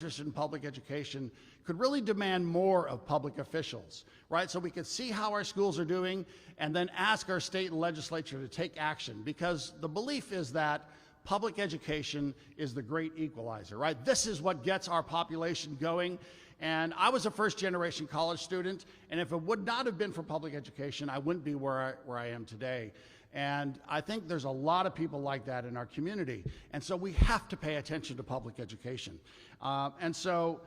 interested in public education could really demand more of public officials, right? So we could see how our schools are doing and then ask our state and legislature to take action, because the belief is that public education is the great equalizer, right? This is what gets our population going. And I was a first-generation college student, and if it would not have been for public education, I wouldn't be where I am today. And I think there's a lot of people like that in our community. And so we have to pay attention to public education. And so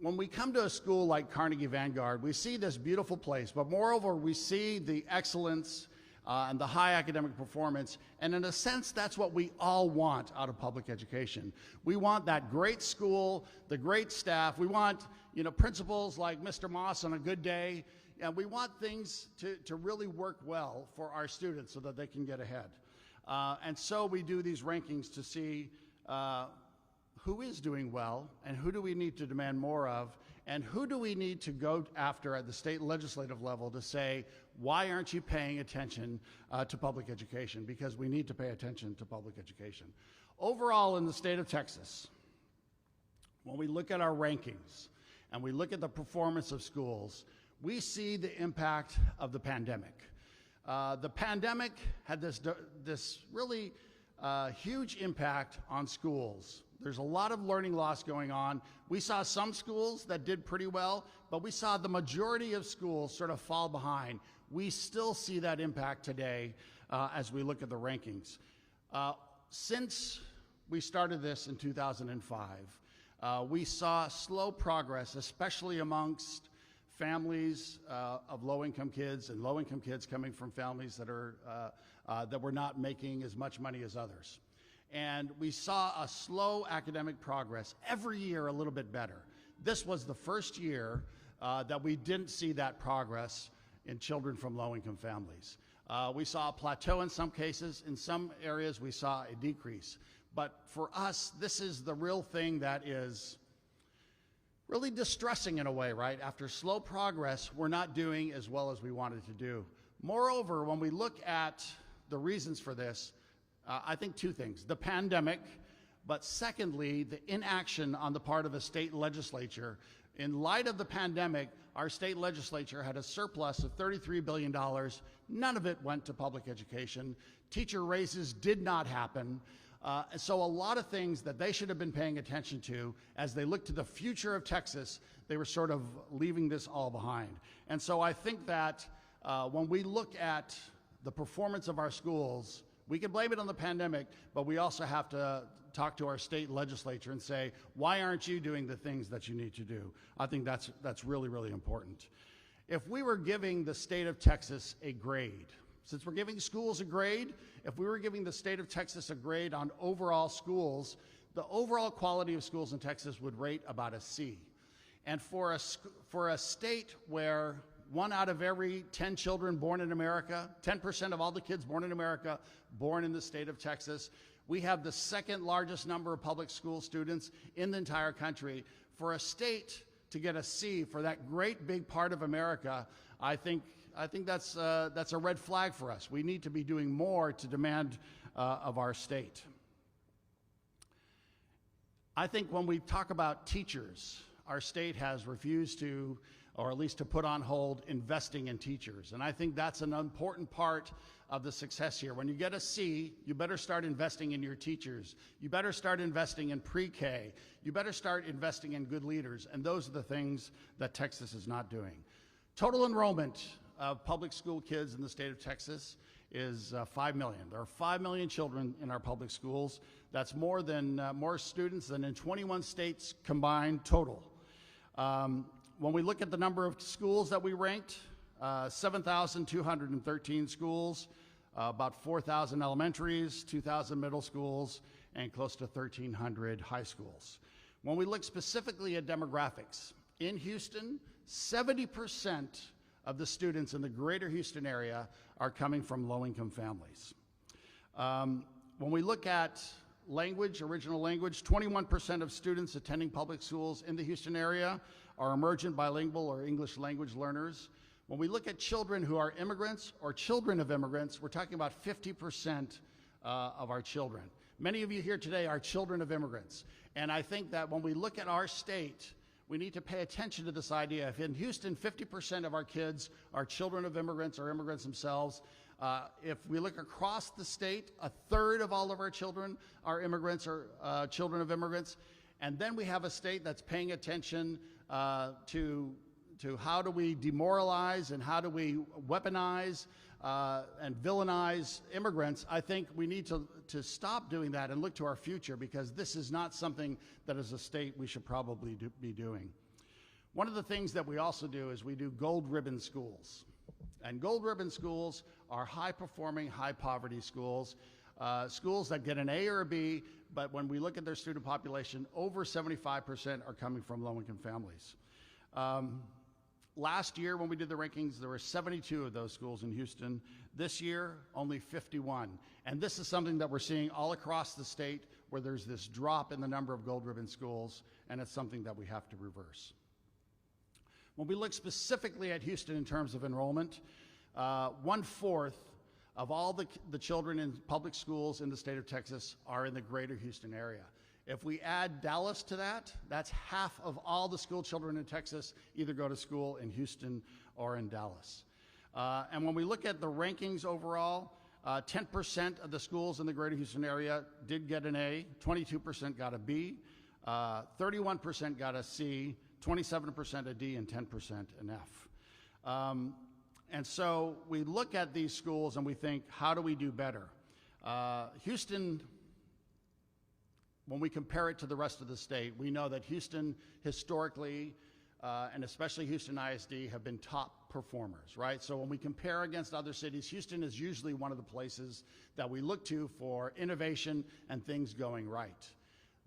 when we come to a school like Carnegie Vanguard, we see this beautiful place, but moreover, we see the excellence and the high academic performance. And in a sense, that's what we all want out of public education. We want that great school, the great staff. We want, principals like Mr. Moss on a good day. And we want things to really work well for our students so that they can get ahead. And so we do these rankings to see who is doing well and who do we need to demand more of, and who do we need to go after at the state legislative level to say, why aren't you paying attention to public education? Because we need to pay attention to public education. Overall, in the state of Texas, when we look at our rankings and we look at the performance of schools, we see the impact of the pandemic. The pandemic had this really huge impact on schools. There's a lot of learning loss going on. We saw some schools that did pretty well, but we saw the majority of schools sort of fall behind. We still see that impact today as we look at the rankings. Since we started this in 2005, we saw slow progress, especially amongst families of low-income kids and low-income kids coming from families that were not making as much money as others. And we saw a slow academic progress, every year a little bit better. This was the first year that we didn't see that progress in children from low-income families. We saw a plateau in some cases. In some areas, we saw a decrease. But for us, this is the real thing that is really distressing in a way, right? After slow progress, we're not doing as well as we wanted to do. Moreover, when we look at the reasons for this, I think two things: the pandemic, but secondly, the inaction on the part of a state legislature. In light of the pandemic, our state legislature had a surplus of $33 billion. None of it went to public education. Teacher raises did not happen. So a lot of things that they should have been paying attention to as they look to the future of Texas, they were sort of leaving this all behind. And so I think that when we look at the performance of our schools, we can blame it on the pandemic, but we also have to talk to our state legislature and say, why aren't you doing the things that you need to do? I think that's really, really important. If we were giving the state of Texas a grade, since we're giving schools a grade, if we were giving the state of Texas a grade on overall schools, the overall quality of schools in Texas would rate about a C. And for a state where 1 out of every 10 children born in America, 10% of all the kids born in America, born in the state of Texas, we have the second largest number of public school students in the entire country. For a state to get a C for that great big part of America, I think that's a red flag for us. We need to be doing more to demand of our state. I think when we talk about teachers, our state has refused to, or at least to put on hold, investing in teachers. And I think that's an important part of the success here. When you get a C, you better start investing in your teachers. You better start investing in pre-K. You better start investing in good leaders. And those are the things that Texas is not doing. Total enrollment of public school kids in the state of Texas is 5 million. There are 5 million children in our public schools. That's more students than in 21 states combined total. When we look at the number of schools that we ranked, 7,213 schools, about 4,000 elementaries, 2,000 middle schools, and close to 1,300 high schools. When we look specifically at demographics, in Houston, 70% of the students in the greater Houston area are coming from low-income families. When we look at language, original language, 21% of students attending public schools in the Houston area are emergent bilingual or English language learners. When we look at children who are immigrants or children of immigrants, we're talking about 50% of our children. Many of you here today are children of immigrants. And I think that when we look at our state, we need to pay attention to this idea. If in Houston, 50% of our kids are children of immigrants or immigrants themselves, if we look across the state, a third of all of our children are immigrants or children of immigrants. And then we have a state that's paying attention to how do we demoralize and how do we weaponize and villainize immigrants. I think we need to stop doing that and look to our future, because this is not something that as a state we should probably be doing. One of the things that we also do is we do gold ribbon schools. And gold ribbon schools are high-performing, high-poverty schools, schools that get an A or a B, but when we look at their student population, over 75% are coming from low-income families. Last year, when we did the rankings, there were 72 of those schools in Houston. This year, only 51. And this is something that we're seeing all across the state, where there's this drop in the number of gold ribbon schools, and it's something that we have to reverse. When we look specifically at Houston in terms of enrollment, 1/4 of all the children in public schools in the state of Texas are in the greater Houston area. If we add Dallas to that, that's half of all the school children in Texas either go to school in Houston or in Dallas. And when we look at the rankings overall, 10% of the schools in the greater Houston area did get an A, 22% got a B, 31% got a C, 27% a D, and 10% an F. And so we look at these schools and we think, how do we do better? Houston, when we compare it to the rest of the state, we know that Houston historically, and especially Houston ISD, have been top performers, right? So when we compare against other cities, Houston is usually one of the places that we look to for innovation and things going right.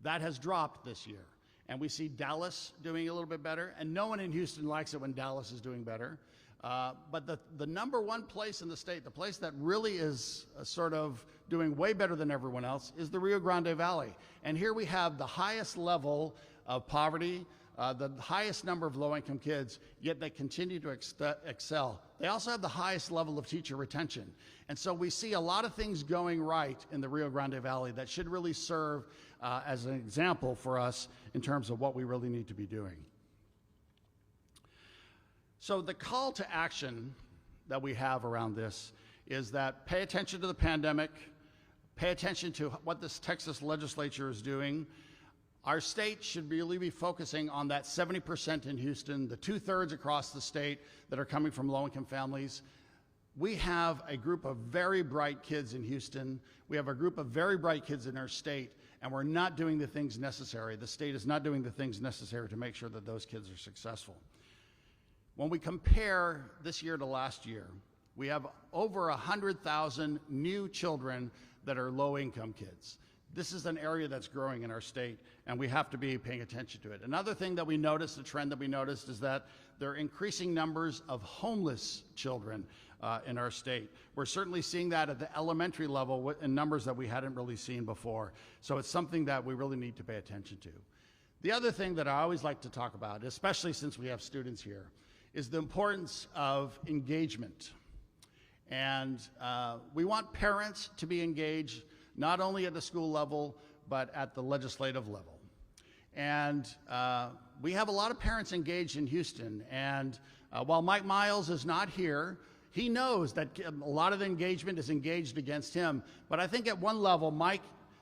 That has dropped this year. And we see Dallas doing a little bit better, and no one in Houston likes it when Dallas is doing better. But the number one place in the state, the place that really is sort of doing way better than everyone else, is the Rio Grande Valley. And here we have the highest level of poverty, the highest number of low-income kids, yet they continue to excel. They also have the highest level of teacher retention. And so we see a lot of things going right in the Rio Grande Valley that should really serve as an example for us in terms of what we really need to be doing. So the call to action that we have around this is that pay attention to the pandemic, pay attention to what this Texas legislature is doing. Our state should really be focusing on that 70% in Houston, the 2/3 across the state that are coming from low-income families. We have a group of very bright kids in Houston. We have a group of very bright kids in our state, and we're not doing the things necessary. The state is not doing the things necessary to make sure that those kids are successful. When we compare this year to last year, we have over 100,000 new children that are low-income kids. This is an area that's growing in our state, and we have to be paying attention to it. Another thing that we noticed, a trend that we noticed, is that there are increasing numbers of homeless children in our state. We're certainly seeing that at the elementary level in numbers that we hadn't really seen before. So it's something that we really need to pay attention to. The other thing that I always like to talk about, especially since we have students here, is the importance of engagement. And we want parents to be engaged not only at the school level, but at the legislative level. And we have a lot of parents engaged in Houston. And while Mike Miles is not here, he knows that a lot of the engagement is engaged against him. But I think at one level,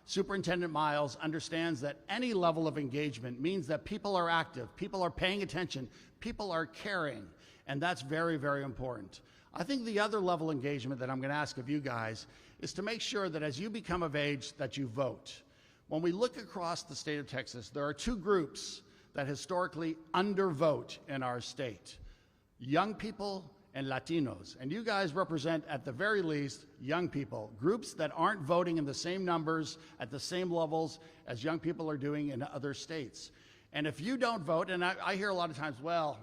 Superintendent Miles understands that any level of engagement means that people are active, people are paying attention, people are caring, and that's very, very important. I think the other level of engagement that I'm going to ask of you guys is to make sure that as you become of age that you vote. When we look across the state of Texas, there are two groups that historically undervote in our state: young people and Latinos. And you guys represent, at the very least, young people, groups that aren't voting in the same numbers at the same levels as young people are doing in other states. And if you don't vote, and I hear a lot of times, well,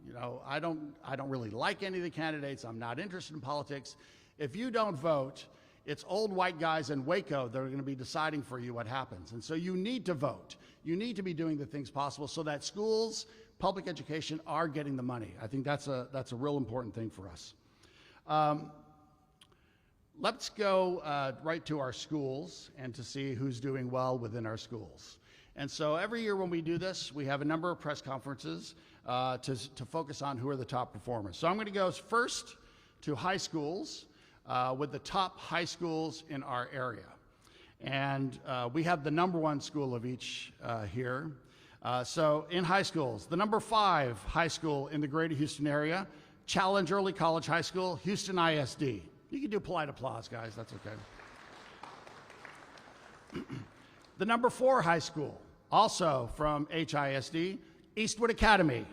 you know, I don't really like any of the candidates, I'm not interested in politics. If you don't vote, it's old white guys in Waco that are going to be deciding for you what happens. And so you need to vote. You need to be doing the things possible so that schools, public education are getting the money. I think that's a real important thing for us. Let's go right to our schools and to see who's doing well within our schools. And so every year when we do this, we have a number of press conferences to focus on who are the top performers. So I'm going to go first to high schools with the top high schools in our area. And we have the #1 school of each here. So in high schools, the #5 high school in the greater Houston area, Challenge Early College High School, Houston ISD. You can do polite applause, guys, that's okay. The #4 high school, also from HISD, Eastwood Academy.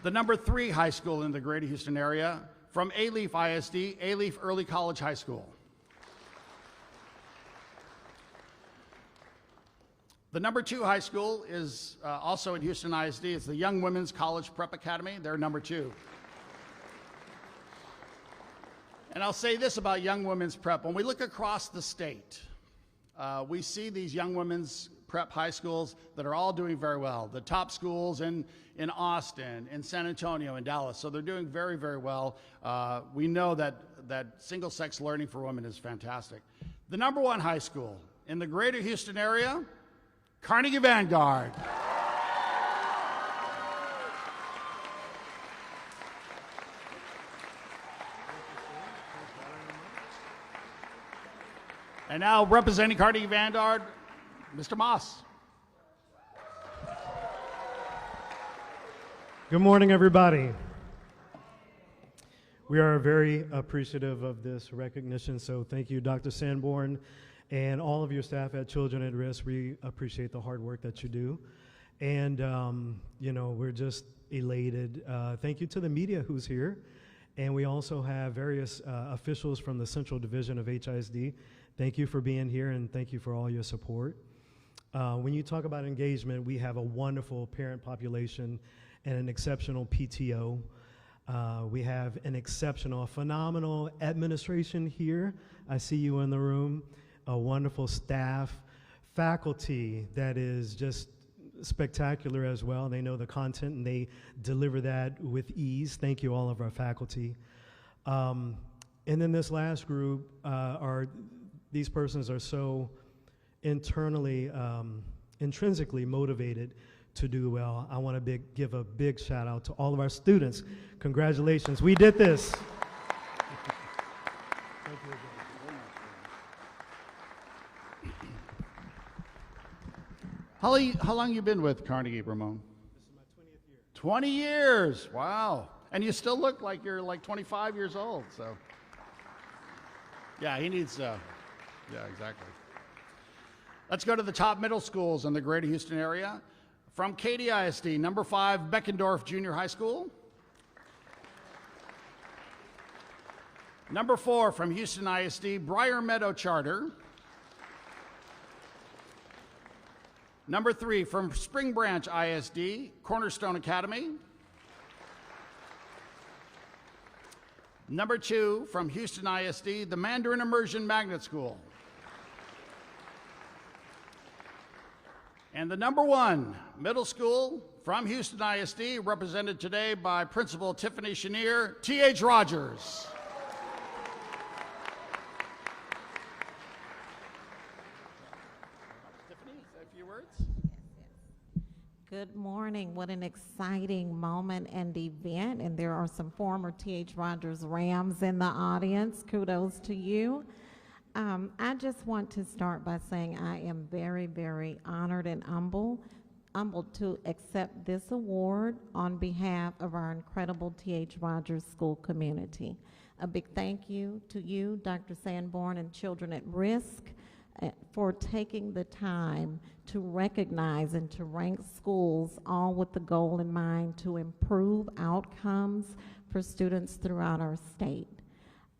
The #3 high school in the greater Houston area, from Alief ISD, Alief Early College High School. The #2 high school is also in Houston ISD. It's the Young Women's College Prep Academy. They're #2. And I'll say this about Young Women's Prep. When we look across the state, we see these Young Women's Prep high schools that are all doing very well. The top schools in Austin, in San Antonio, in Dallas. So they're doing very, very well. We know that single-sex learning for women is fantastic. The #1 high school in the greater Houston area, Carnegie Vanguard. And now representing Carnegie Vanguard, Mr. Moss. Good morning, everybody. We are very appreciative of this recognition, so thank you, Dr. Sanborn, and all of your staff at Children at Risk. We appreciate the hard work that you do. And, we're just elated. Thank you to the media who's here. And we also have various officials from the Central Division of HISD. Thank you for being here, and thank you for all your support. When you talk about engagement, we have a wonderful parent population and an exceptional PTO. We have an exceptional, phenomenal administration here. I see you in the room. A wonderful staff, faculty that is just spectacular as well. They know the content and they deliver that with ease. Thank you, all of our faculty. And then this last group these persons are so internally, intrinsically motivated to do well. I want to give a big shout out to all of our students. Congratulations, we did this. Thank you again. How long you been with Carnegie, Ramon? This is my 20th year. 20 years, wow. And you still look like you're like 25 years old, so. Yeah, he needs, yeah, exactly. Let's go to the top middle schools in the greater Houston area. From Katy ISD, #5, Beckendorf Junior High School. #4 from Houston ISD, Briar Meadow Charter. #3 from Spring Branch ISD, Cornerstone Academy. #2 from Houston ISD, the Mandarin Immersion Magnet School. And the #1 middle school from Houston ISD, represented today by Principal Tiffany Chenier, T.H. Rogers. Tiffany, say a few words. Good morning. What an exciting moment and event. And there are some former T.H. Rogers Rams in the audience. Kudos to you. I just want to start by saying I am very, very honored and humbled to accept this award on behalf of our incredible T.H. Rogers School community. A big thank you to you, Dr. Sanborn, and Children at Risk, for taking the time to recognize and to rank schools, all with the goal in mind to improve outcomes for students throughout our state.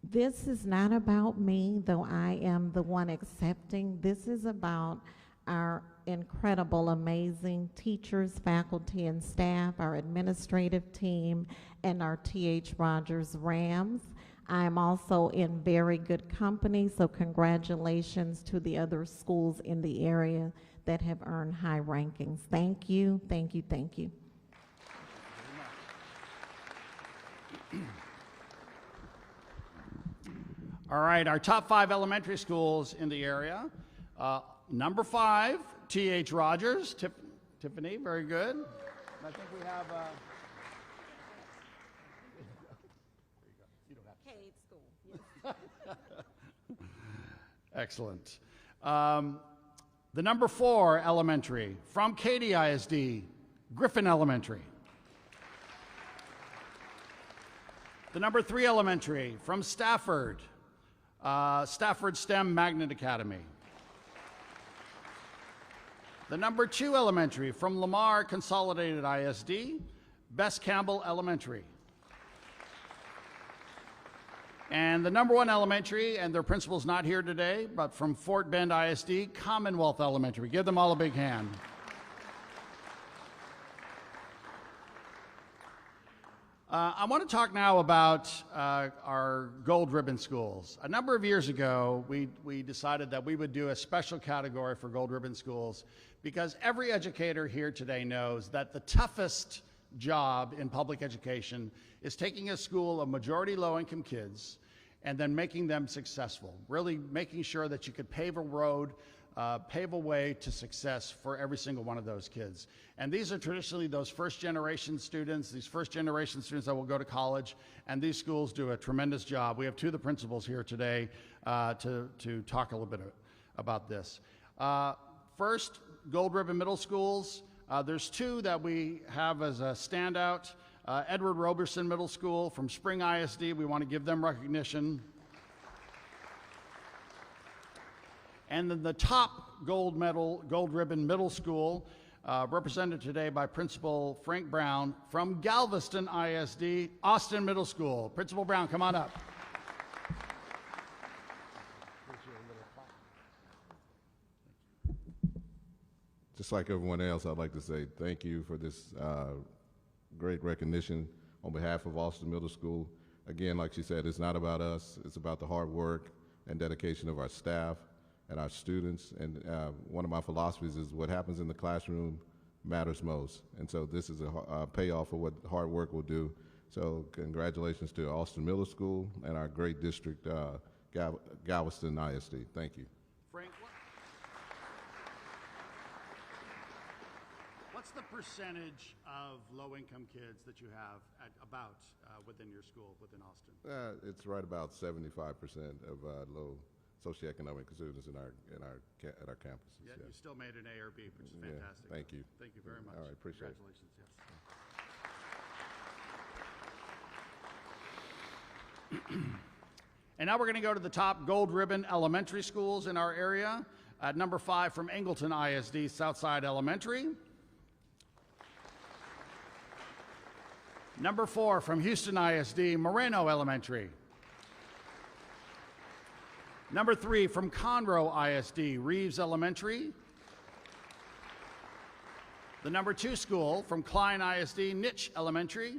This is not about me, though I am the one accepting. This is about our incredible, amazing teachers, faculty, and staff, our administrative team, and our T.H. Rogers Rams. I am also in very good company, so congratulations to the other schools in the area that have earned high rankings. Thank you, thank you, thank you. All right, our top 5 elementary schools in the area. Number 5, T.H. Rogers. Tiffany, very good. I think we have... Cade School. Excellent. The number 4 elementary from Katy ISD, Griffin Elementary. The number 3 elementary from Stafford, Stafford STEM Magnet Academy. The number 2 elementary from Lamar Consolidated ISD, Bess Campbell Elementary. And the number 1 elementary, and their principal's not here today, but from Fort Bend ISD, Commonwealth Elementary. Give them all a big hand. I want to talk now about our gold ribbon schools. A number of years ago, we decided that we would do a special category for gold ribbon schools because every educator here today knows that the toughest job in public education is taking a school of majority low-income kids and then making them successful, really making sure that you could pave a road, pave a way to success for every single one of those kids. And these are traditionally those first-generation students, that will go to college, and these schools do a tremendous job. We have 2 of the principals here today to talk a little bit about this. First, Gold Ribbon Middle Schools. There's 2 that we have as a standout. Edward Roberson Middle School from Spring ISD, we want to give them recognition. And then the top gold ribbon middle school, represented today by Principal Frank Brown from Galveston ISD, Austin Middle School. Principal Brown, come on up. Just like everyone else, I'd like to say thank you for this great recognition on behalf of Austin Middle School. Again, like she said, it's not about us, it's about the hard work and dedication of our staff and our students. And one of my philosophies is what happens in the classroom matters most. And so this is a payoff for what hard work will do. So congratulations to Austin Middle School and our great district, Galveston ISD. Thank you. Frank, what's the percentage of low-income kids that you have within your school, within Austin? It's right about 75% of low socioeconomic students at our campuses. Yeah, yes. you still made an A or B, which is Yeah, fantastic. thank you. Thank you very much. All right, appreciate it. Congratulations, yes. And now we're going to go to the top gold ribbon elementary schools in our area. At number 5 from Angleton ISD, Southside Elementary. Number 4 from Houston ISD, Moreno Elementary. Number 3 from Conroe ISD, Reeves Elementary. The number 2 school from Klein ISD, Niche Elementary.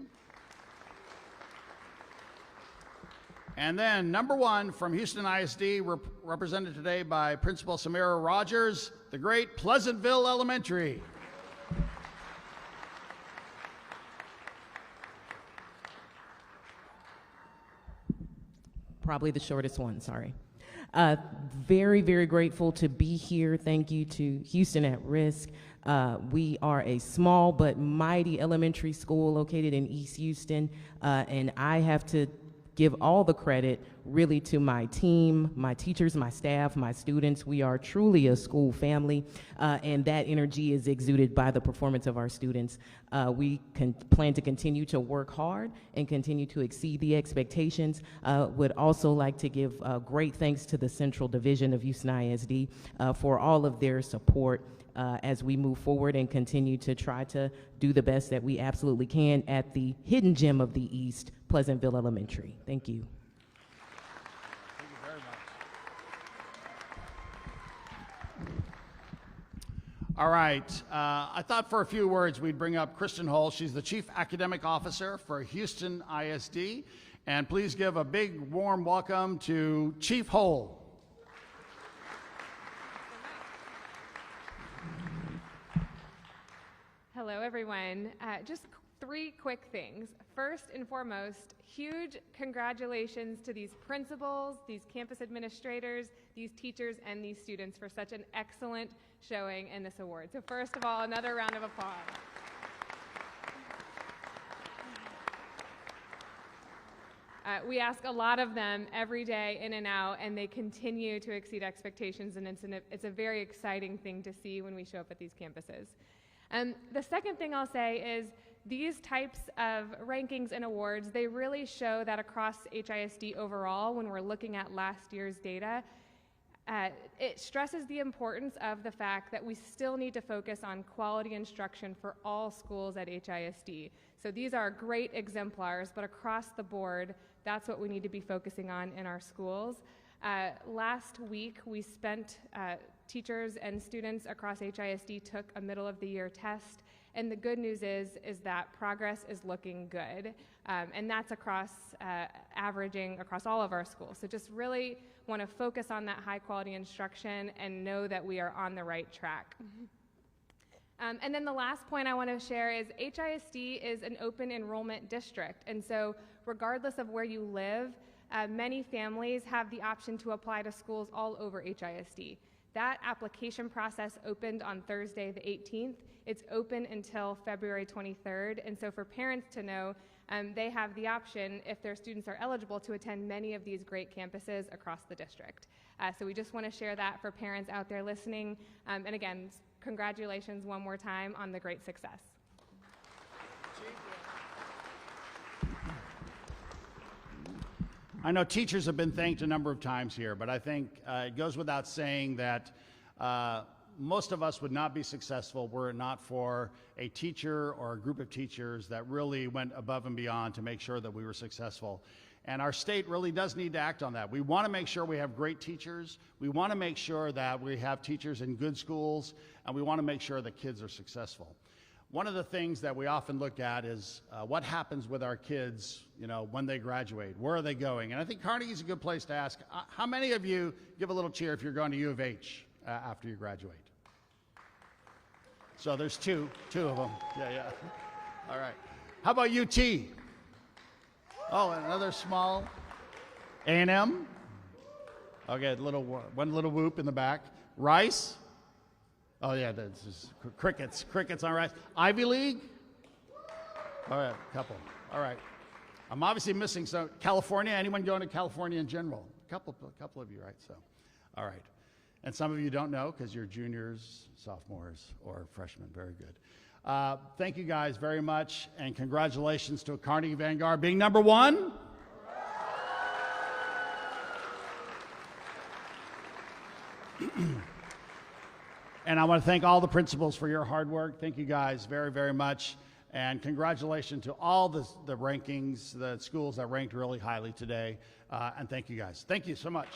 And then number 1 from Houston ISD, represented today by Principal Samira Rogers, the great Pleasantville Elementary. Probably the shortest one, sorry. Very, very grateful to be here. Thank you to Houston at Risk. We are a small but mighty elementary school located in East Houston, and I have to give all the credit really to my team, my teachers, my staff, my students. We are truly a school family, and that energy is exuded by the performance of our students. We plan to continue to work hard and continue to exceed the expectations. Would also like to give great thanks to the Central Division of Houston ISD for all of their support as we move forward and continue to try to do the best that we absolutely can at the hidden gem of the East, Pleasantville Elementary. Thank you. Thank you very much. All right. I thought for a few words we'd bring up Kristen Hull. She's the Chief Academic Officer for Houston ISD. And please give a big warm welcome to Chief Hull. Hello, everyone. Just three quick things. First and foremost, huge congratulations to these principals, these campus administrators, these teachers, and these students for such an excellent showing in this award. So first of all, another round of applause. We ask a lot of them every day in and out, and they continue to exceed expectations, and it's a very exciting thing to see when we show up at these campuses. The second thing I'll say is these types of rankings and awards, they really show that across HISD overall, when we're looking at last year's data, it stresses the importance of the fact that we still need to focus on quality instruction for all schools at HISD. So these are great exemplars, but across the board, that's what we need to be focusing on in our schools. Last week, we spent, teachers and students across HISD took a middle of the year test, and the good news is that progress is looking good, and that's across, averaging across all of our schools. So just really want to focus on that high quality instruction and know that we are on the right track. And then the last point I want to share is HISD is an open enrollment district, and so regardless of where you live, many families have the option to apply to schools all over HISD. That application process opened on Thursday the 18th. It's open until February 23rd, and so for parents to know, they have the option, if their students are eligible, to attend many of these great campuses across the district. So we just want to share that for parents out there listening, and again, congratulations one more time on the great success. I know teachers have been thanked a number of times here, but I think it goes without saying that most of us would not be successful were it not for a teacher or a group of teachers that really went above and beyond to make sure that we were successful. And our state really does need to act on that. We want to make sure we have great teachers. We want to make sure that we have teachers in good schools, and we want to make sure that kids are successful. One of the things that we often look at is what happens with our kids, when they graduate. Where are they going? And I think Carnegie's a good place to ask, how many of you give a little cheer if you're going to U of H after you graduate? So there's two of them. Yeah. All right. How about UT? Oh, another small. A&M? Okay, one little whoop in the back. Rice? Oh yeah, that's just crickets on Rice. Ivy League? All right, a couple. All right. I'm obviously missing some. California, anyone going to California in general? A couple of you, right? So, all right. And some of you don't know because you're juniors, sophomores, or freshmen. Very good. Thank you guys very much, and congratulations to Carnegie Vanguard being number one. And I want to thank all the principals for your hard work. Thank you guys very, very much. And congratulations to all the rankings, the schools that ranked really highly today. And thank you guys. Thank you so much.